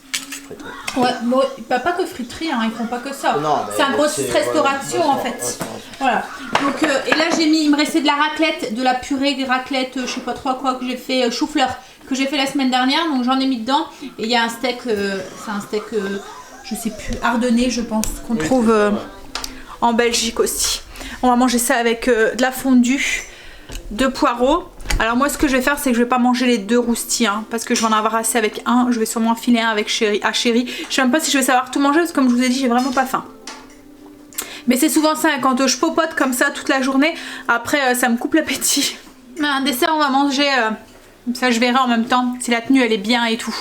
Ouais, bon, pas que friterie, hein, ils font pas que ça. C'est un grossiste restauration en fait. Voilà. Donc et là j'ai mis, il me restait de la raclette, de la purée raclette, je sais pas trop quoi que j'ai fait, chou-fleur que j'ai fait la semaine dernière, donc j'en ai mis dedans. Et il y a un steak, c'est un steak, je sais plus, ardennais je pense, qu'on trouve en Belgique aussi. On va manger ça avec de la fondue de poireaux. Alors moi ce que je vais faire c'est que je vais pas manger les 2 roustis hein, parce que je vais en avoir assez avec un. Je vais sûrement en filer un avec chérie, à chérie. Je sais même pas si je vais savoir tout manger parce que comme je vous ai dit j'ai vraiment pas faim. Mais c'est souvent ça quand je popote comme ça toute la journée. Après ça me coupe l'appétit. Un dessert on va manger, ça je verrai en même temps si la tenue elle est bien et tout.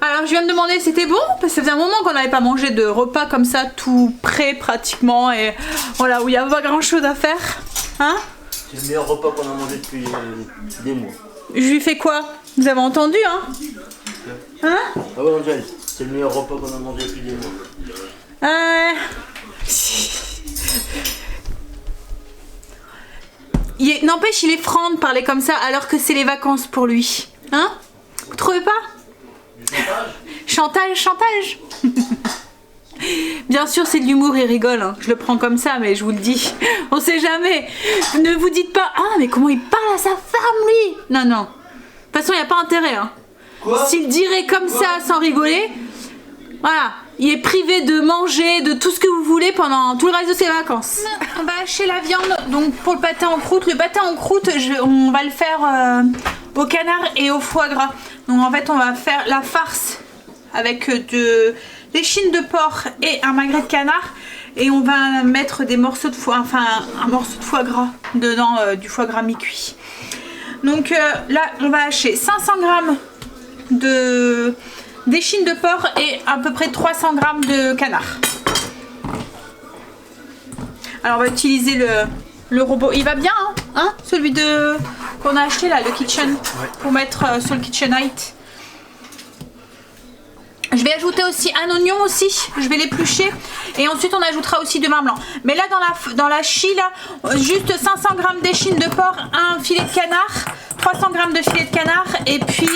Alors je viens de demander si c'était bon parce que ça faisait un moment qu'on n'avait pas mangé de repas comme ça tout prêt pratiquement et voilà où il n'y a pas grand chose à faire. Hein? C'est le meilleur repas qu'on a mangé depuis des mois. Je lui fais quoi? Vous avez entendu hein? Hein? Ah ouais Angel, c'est le meilleur repas qu'on a mangé depuis des mois. N'empêche il est franc de parler comme ça alors que c'est les vacances pour lui. Hein? Vous trouvez pas? Chantage, chantage. Bien sûr c'est de l'humour, il rigole hein. Je le prends comme ça mais je vous le dis. On sait jamais. Ne vous dites pas ah mais comment il parle à sa femme lui. Non non. De toute façon il n'y a pas intérêt hein. S'il dirait comme ça sans rigoler, voilà, il est privé de manger, de tout ce que vous voulez pendant tout le reste de ses vacances. On va hacher la viande donc pour le pâté en croûte. Le pâté en croûte on va le faire au canard et au foie gras. Donc en fait on va faire la farce avec des chines de porc et un magret de canard et on va mettre des morceaux de foie, enfin un morceau de foie gras dedans, du foie gras mi-cuit. Donc là on va hacher 500 g d'échine de porc et à peu près 300 g de canard. Alors on va utiliser le robot, il va bien hein, celui qu'on a acheté là, le Kitchen, pour mettre sur le KitchenAid. Je vais ajouter aussi un oignon aussi, je vais l'éplucher et ensuite on ajoutera aussi du vin blanc. Mais là dans la chie là, juste 500 g d'échine de porc, un filet de canard, 300 g de filet de canard et puis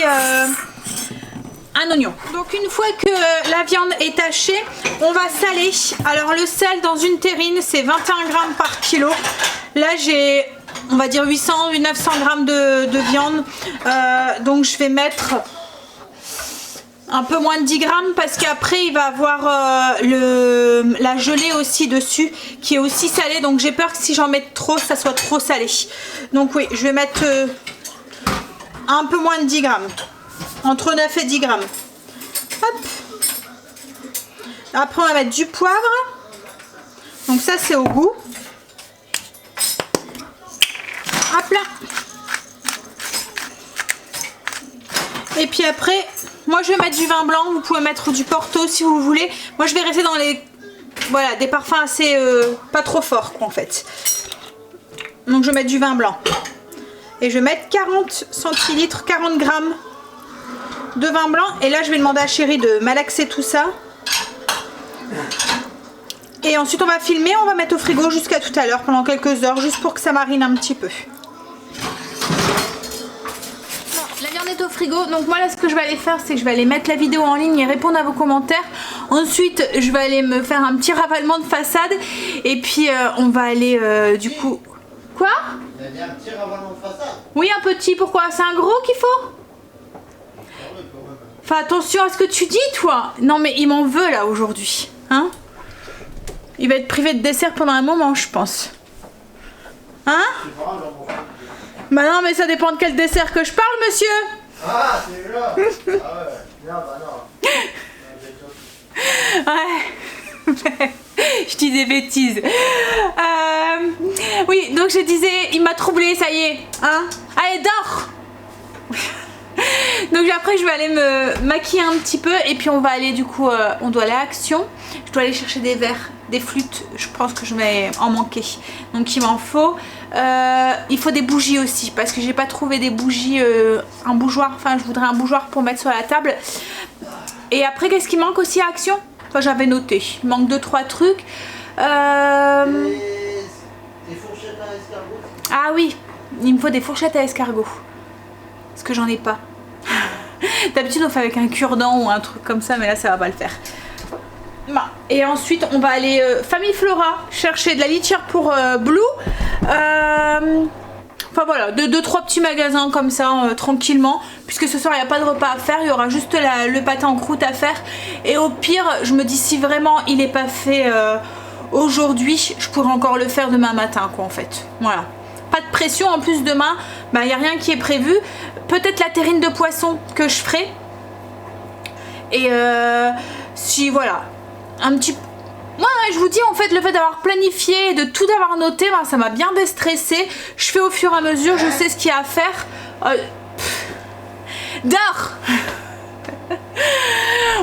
un oignon. Donc une fois que la viande est hachée, on va saler. Alors le sel dans une terrine c'est 21 g par kilo. Là j'ai on va dire 800 ou 900 g de viande. Donc je vais mettre un peu moins de 10 grammes parce qu'après il va avoir la gelée aussi dessus qui est aussi salée, donc j'ai peur que si j'en mette trop ça soit trop salé. Donc oui je vais mettre un peu moins de 10 grammes, entre 9 et 10 grammes. Hop. Après on va mettre du poivre, donc ça c'est au goût. Hop là. Et puis après moi je vais mettre du vin blanc, vous pouvez mettre du Porto si vous voulez. Moi je vais rester dans les voilà des parfums assez pas trop forts quoi, en fait. Donc je vais mettre du vin blanc. Et je vais mettre 40 centilitres, 40 grammes de vin blanc. Et là je vais demander à chérie de malaxer tout ça. Et ensuite on va filmer, on va mettre au frigo jusqu'à tout à l'heure pendant quelques heures juste pour que ça marine un petit peu. La viande est au frigo. Donc moi là ce que je vais aller faire, c'est que je vais aller mettre la vidéo en ligne et répondre à vos commentaires. Ensuite je vais aller me faire un petit ravalement de façade. Et puis on va aller du coup... Quoi? Il a dit un petit ravalement de façade. Oui, un petit, pourquoi? C'est un gros qu'il faut? Fais attention à ce que tu dis, toi. Non, mais il m'en veut, là, aujourd'hui. Hein? Il va être privé de dessert pendant un moment, je pense. Hein? Bah non, mais ça dépend de quel dessert que je parle, monsieur. Ah, c'est là. Ah ouais. Non, bah non. Ouais. Je dis des bêtises. Oui, donc je disais, il m'a troublé, ça y est. Hein? Allez, dors. Donc après je vais aller me maquiller un petit peu et puis on va aller du coup, on doit aller à Action. Je dois aller chercher des verres, des flûtes, je pense que je vais en manquer. Donc il m'en faut. Il faut des bougies aussi parce que j'ai pas trouvé des bougies, un bougeoir, enfin je voudrais un bougeoir pour mettre sur la table. Et après qu'est-ce qui manque aussi à Action? Enfin j'avais noté, il manque 2-3 trucs. Des fourchettes à escargot. Ah oui, il me faut des fourchettes à escargot. Parce que j'en ai pas. D'habitude on fait avec un cure-dent ou un truc comme ça, mais là ça va pas le faire. Et ensuite on va aller Famille Flora chercher de la litière pour Blue. Enfin voilà, 2-3 petits magasins comme ça, tranquillement. Puisque ce soir il n'y a pas de repas à faire, il y aura juste le pâté en croûte à faire. Et au pire, je me dis si vraiment il n'est pas fait aujourd'hui, je pourrais encore le faire demain matin quoi en fait. Voilà. Pas de pression, en plus demain, bah, il n'y a rien qui est prévu. Peut-être la terrine de poisson que je ferai. Et si voilà, un petit... Moi je vous dis en fait le fait d'avoir planifié et de tout avoir noté, bah, ça m'a bien déstressé. Je fais au fur et à mesure, je sais ce qu'il y a à faire. Dors.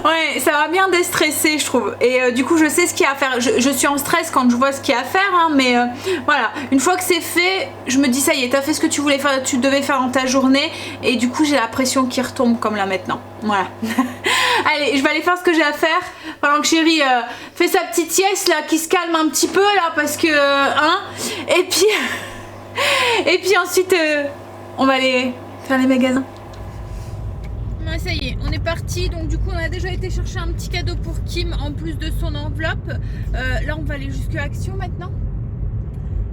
Ouais, ça m'a bien déstressé je trouve. Et du coup je sais ce qu'il y a à faire. Je suis en stress quand je vois ce qu'il y a à faire hein, mais voilà, une fois que c'est fait, je me dis ça y est, t'as fait ce que tu voulais faire, tu devais faire dans ta journée. Et du coup j'ai la pression qui retombe comme là maintenant. Voilà. Allez, je vais aller faire ce que j'ai à faire pendant que chérie fait sa petite sieste là, qui se calme un petit peu là parce que hein. Et puis ensuite on va aller faire les magasins. Ouais, ça y est, on est parti. Donc du coup on a déjà été chercher un petit cadeau pour Kim en plus de son enveloppe. Là on va aller jusqu'à Action maintenant.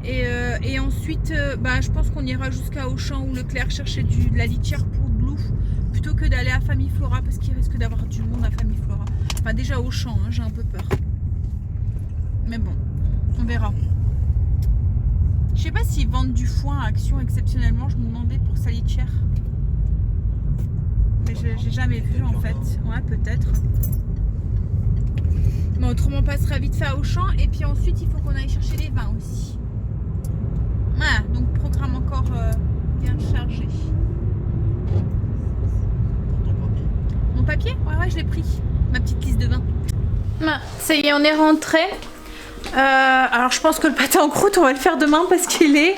Et ensuite bah, je pense qu'on ira jusqu'à Auchan ou Leclerc chercher de la litière pour Blue plutôt que d'aller à Famille Flora parce qu'il risque d'avoir du monde à Famille Flora. Enfin déjà Auchan, hein, j'ai un peu peur. Mais bon, on verra. Je sais pas s'ils vendent du foin à Action exceptionnellement, je me demandais pour sa litière. Mais j'ai jamais vu en fait. Ouais, peut-être. Mais autrement, on passera vite fait à Auchan. Et puis ensuite, il faut qu'on aille chercher les vins aussi. Voilà, donc programme encore bien chargé. Mon papier? Ouais, je l'ai pris. Ma petite liste de vins. Ça y est, on est rentré. Alors, je pense que le pâté en croûte, on va le faire demain parce qu'il est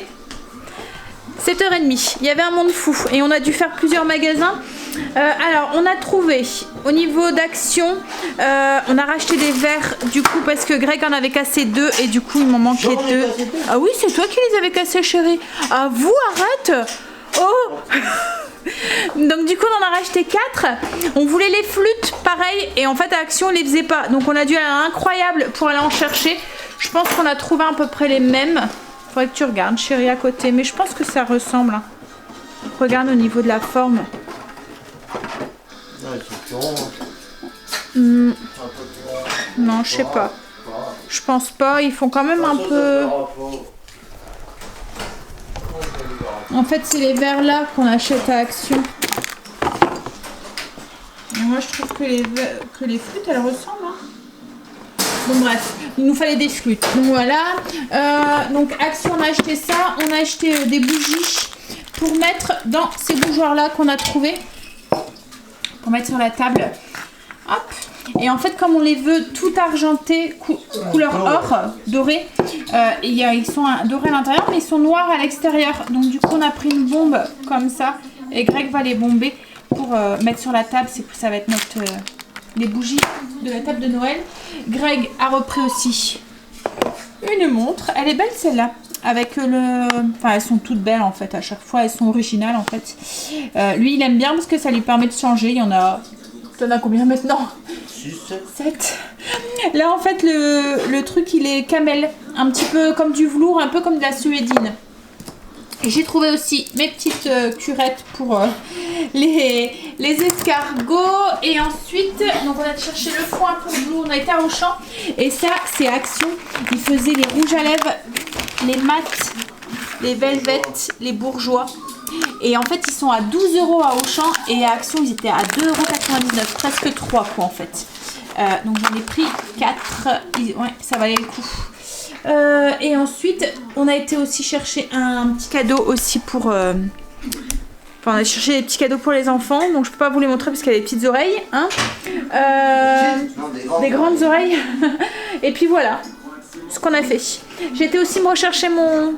7h30. Il y avait un monde fou et on a dû faire plusieurs magasins. Alors on a trouvé au niveau d'Action, on a racheté des verres du coup parce que Greg en avait cassé 2 et du coup il m'en manquait 2. Ah oui, c'est toi qui les avais cassés chérie. Ah vous, arrête. Oh. Donc du coup on en a racheté 4. On voulait les flûtes pareil et en fait à Action on les faisait pas. Donc on a dû aller à Incroyable pour aller en chercher. Je pense qu'on a trouvé à peu près les mêmes. Faudrait que tu regardes chérie à côté, mais je pense que ça ressemble hein. Regarde au niveau de la forme. Non, je sais pas. Je pense pas. Ils font quand même un peu. En fait, c'est les verres là qu'on achète à Action. Et moi, je trouve que les flûtes, elles ressemblent. Hein. Bon, bref, il nous fallait des flûtes. Donc voilà. Donc Action, on a acheté ça. On a acheté des bougies pour mettre dans ces bougeoirs là qu'on a trouvé. Pour mettre sur la table. Hop. Et en fait comme on les veut tout argentés, couleur or, doré, ils sont dorés à l'intérieur mais ils sont noirs à l'extérieur. Donc du coup on a pris une bombe comme ça et Greg va les bomber pour mettre sur la table. Ça va être les bougies de la table de Noël. Greg a repris aussi une montre. Elle est belle celle-là. avec le... Enfin, elles sont toutes belles en fait, à chaque fois, elles sont originales en fait. Lui, il aime bien parce que ça lui permet de changer. Il y en a... T'en as combien maintenant? 6, 7. 7. Là, en fait, le truc, il est camel. Un petit peu comme du velours, un peu comme de la suédine. Et j'ai trouvé aussi mes petites curettes pour les escargots. Et ensuite, donc on a cherché le foin pour nous. On a été à Auchan. Et ça, c'est Action. Ils faisaient les rouges à lèvres, les mat, les velvet, les bourgeois. Et en fait, ils sont à 12 € à Auchan. Et à Action, ils étaient à 2,99 €. Presque 3 quoi, en fait. Donc j'en ai pris 4. Ouais, ça valait le coup. Et ensuite, on a été aussi chercher un petit cadeau aussi pour... Enfin, on a cherché des petits cadeaux pour les enfants. Donc je peux pas vous les montrer parce qu'il y a des petites oreilles. Hein. Des grandes oreilles. Et puis voilà ce qu'on a fait. J'ai été aussi me rechercher mon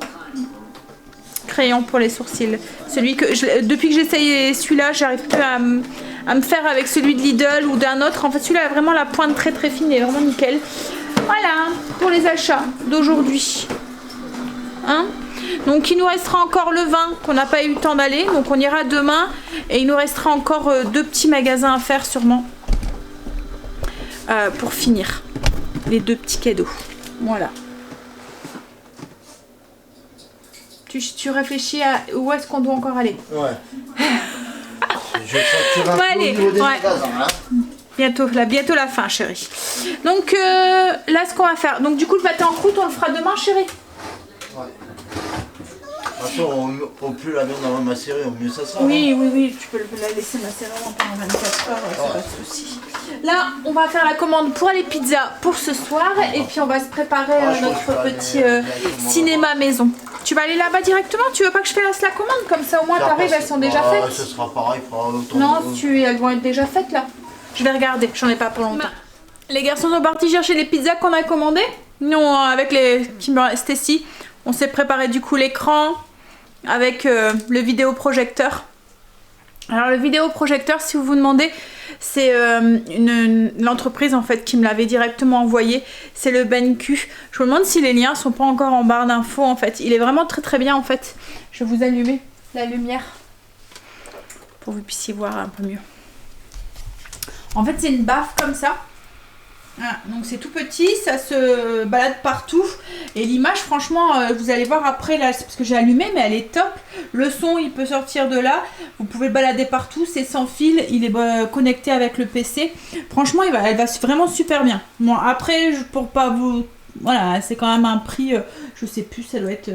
crayon pour les sourcils. Celui que depuis que j'essaye celui-là, j'arrive plus à me faire avec celui de Lidl ou d'un autre. En fait, celui-là a vraiment la pointe très très fine et vraiment nickel. Voilà pour les achats d'aujourd'hui. Hein? Donc il nous restera encore le vin qu'on n'a pas eu le temps d'aller. Donc on ira demain. Et il nous restera encore 2 petits magasins à faire sûrement. Pour finir. Les 2 petits cadeaux. Voilà. Tu réfléchis à où est-ce qu'on doit encore aller? Ouais. Je vais sortir un peu au niveau des magasins, hein. Bientôt la fin, chérie. Donc là, ce qu'on va faire. Donc du coup, le pâté en croûte, on le fera demain, chérie. Ouais. De toute façon, au plus la viande va macérer, au mieux ça sera. Oui, tu peux la laisser macérer pendant 24 heures, c'est pas de souci. Là, on va faire la commande pour les pizzas pour ce soir et puis on va se préparer notre petit cinéma maison. Tu vas aller là-bas directement? Tu veux pas que je fasse la commande? Comme ça, au moins, t'arrives, elles sont déjà faites. Ce sera pareil, non, elles vont être déjà faites là. Je vais regarder, j'en ai pas pour longtemps. Les garçons sont partis chercher les pizzas qu'on a commandées. Nous, avec les Stacy, on s'est préparé du coup l'écran avec le vidéoprojecteur. Alors le vidéoprojecteur, si vous vous demandez, c'est l'entreprise en fait qui me l'avait directement envoyé. C'est le BenQ. Je me demande si les liens sont pas encore en barre d'infos en fait. Il est vraiment très très bien en fait. Je vais vous allumer la lumière pour que vous puissiez voir un peu mieux. En fait, c'est une baffe comme ça. Voilà, donc c'est tout petit, ça se balade partout. Et l'image, franchement, vous allez voir après, là, c'est parce que j'ai allumé, mais elle est top. Le son, il peut sortir de là. Vous pouvez le balader partout, c'est sans fil. Il est connecté avec le PC. Franchement, elle va vraiment super bien. Bon, après, pour pas vous... Voilà, c'est quand même un prix, je sais plus, ça doit être...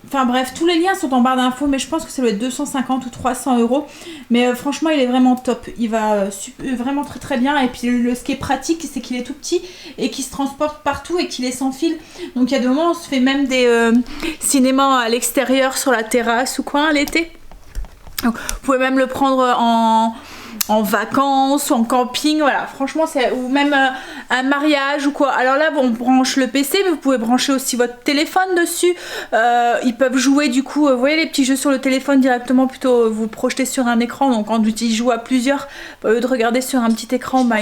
Enfin bref, tous les liens sont en barre d'infos, mais je pense que ça doit être 250 ou 300 €. Mais franchement, il est vraiment top. Il va vraiment très très bien. Et puis ce qui est pratique, c'est qu'il est tout petit et qu'il se transporte partout et qu'il est sans fil. Donc il y a des moments où on se fait même des cinémas à l'extérieur, sur la terrasse ou quoi, l'été. Vous pouvez même le prendre en vacances, en camping, voilà, franchement, ou même un mariage ou quoi. Alors là, on branche le PC, mais vous pouvez brancher aussi votre téléphone dessus. Ils peuvent jouer du coup, vous voyez les petits jeux sur le téléphone directement, plutôt vous projetez sur un écran. Donc quand ils jouent à plusieurs, au lieu de regarder sur un petit écran, bah,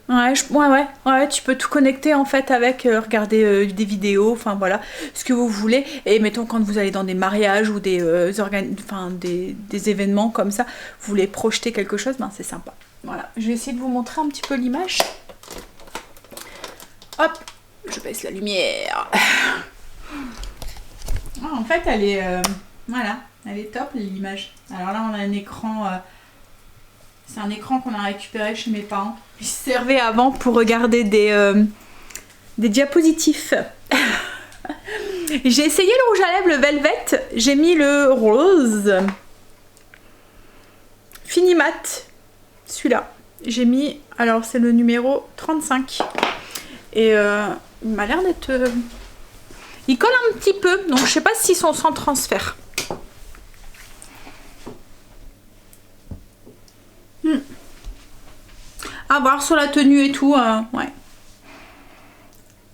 Ouais, tu peux tout connecter en fait avec regarder des vidéos, enfin voilà, ce que vous voulez. Et mettons quand vous allez dans des mariages ou des événements comme ça, vous voulez projeter quelque chose, ben c'est sympa. Voilà, je vais essayer de vous montrer un petit peu l'image. Hop, je baisse la lumière. En fait, elle est voilà, elle est top l'image. Alors là, on a un écran. C'est un écran qu'on a récupéré chez mes parents. Il servait avant pour regarder des diapositifs. J'ai essayé le rouge à lèvres, le velvet. J'ai mis le rose. Finimat. Celui-là. J'ai mis... Alors c'est le numéro 35. Et il m'a l'air d'être... Il colle un petit peu. Donc je sais pas s'ils sont sans transfert. À voir sur la tenue et tout, ouais.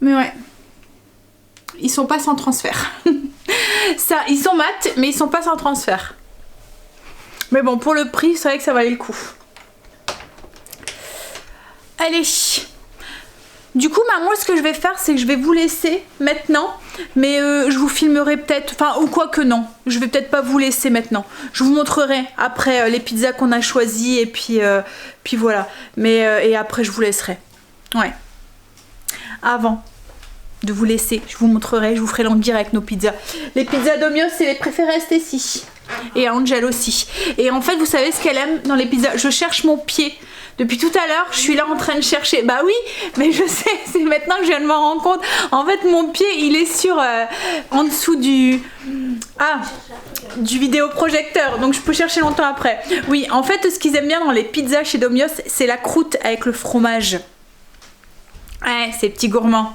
Mais ouais. Ils sont pas sans transfert. Ça, ils sont mat, mais ils sont pas sans transfert. Mais bon, pour le prix, c'est vrai que ça valait le coup. Allez. Du coup, moi, ce que je vais faire, c'est que je vais vous laisser maintenant. Mais je vous filmerai peut-être, enfin, ou quoi que non. Je vais peut-être pas vous laisser maintenant. Je vous montrerai après les pizzas qu'on a choisies et puis voilà. Mais et après, je vous laisserai. Ouais. Avant de vous laisser, je vous montrerai, je vous ferai l'en direct nos pizzas. Les pizzas Domio, c'est les préférées à Stécie. Et à Angel aussi. Et en fait, vous savez ce qu'elle aime dans les pizzas? Je cherche mon pied. Depuis tout à l'heure, je suis là en train de chercher. Bah oui, mais je sais, c'est maintenant que je viens de m'en rendre compte. En fait, mon pied, il est sur en dessous du vidéoprojecteur. Donc je peux chercher longtemps après. Oui, en fait, ce qu'ils aiment bien dans les pizzas chez Domio, c'est la croûte avec le fromage. Ouais, ces petits gourmands.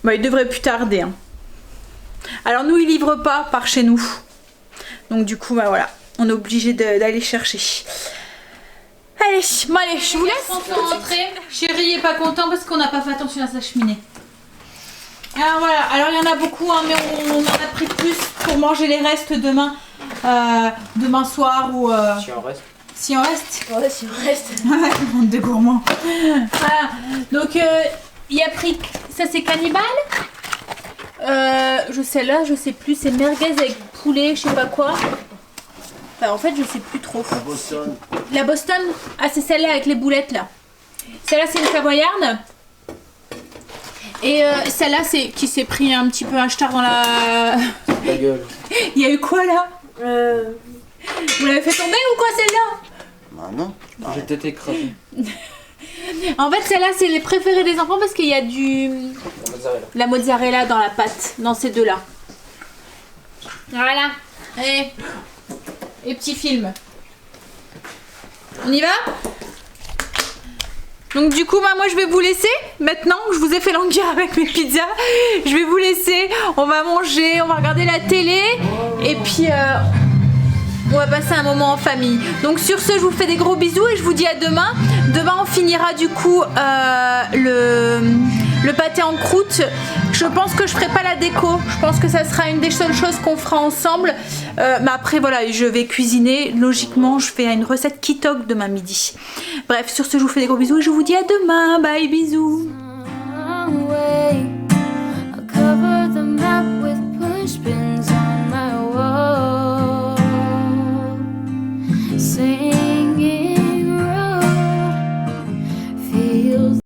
Bah, ils devraient plus tarder. Hein. Alors nous, ils livrent pas par chez nous. Donc du coup, bah voilà, on est obligé d'aller chercher. Allez, bon allez, je vous laisse. Chérie est pas content parce qu'on n'a pas fait attention à sa cheminée. Alors voilà, alors il y en a beaucoup, hein, mais on en a pris plus pour manger les restes demain, demain soir ou... Si on reste. Si on reste. Ouais, si on reste. Bande de gourmands. Voilà, donc il a pris, ça c'est cannibale. Je sais là, je sais plus, c'est merguez avec poulet, je sais pas quoi. Enfin, en fait, je sais plus trop. La Boston. La Boston? Ah, c'est celle-là avec les boulettes là. Celle-là, c'est une savoyarde. Et celle-là, c'est qui s'est pris un petit peu un jetard dans la... La gueule. Il y a eu quoi là? Vous l'avez fait tomber ou quoi celle-là? Bah non. J'ai peut-être écrasé. En fait, celle-là, c'est les préférés des enfants parce qu'il y a la mozzarella dans la pâte, dans ces deux-là. Voilà. Et petit film. On y va? Donc du coup, moi je vais vous laisser. Maintenant que je vous ai fait languir avec mes pizzas, je vais vous laisser. On va manger, on va regarder la télé. Et puis... on va passer un moment en famille. Donc sur ce, je vous fais des gros bisous et je vous dis à demain. Demain, on finira du coup le pâté en croûte. Je pense que je ferai pas la déco. Je pense que ça sera une des seules choses qu'on fera ensemble. Mais après, voilà, je vais cuisiner. Logiquement, je fais une recette Kitok demain midi. Bref, sur ce, je vous fais des gros bisous et je vous dis à demain. Bye, bisous.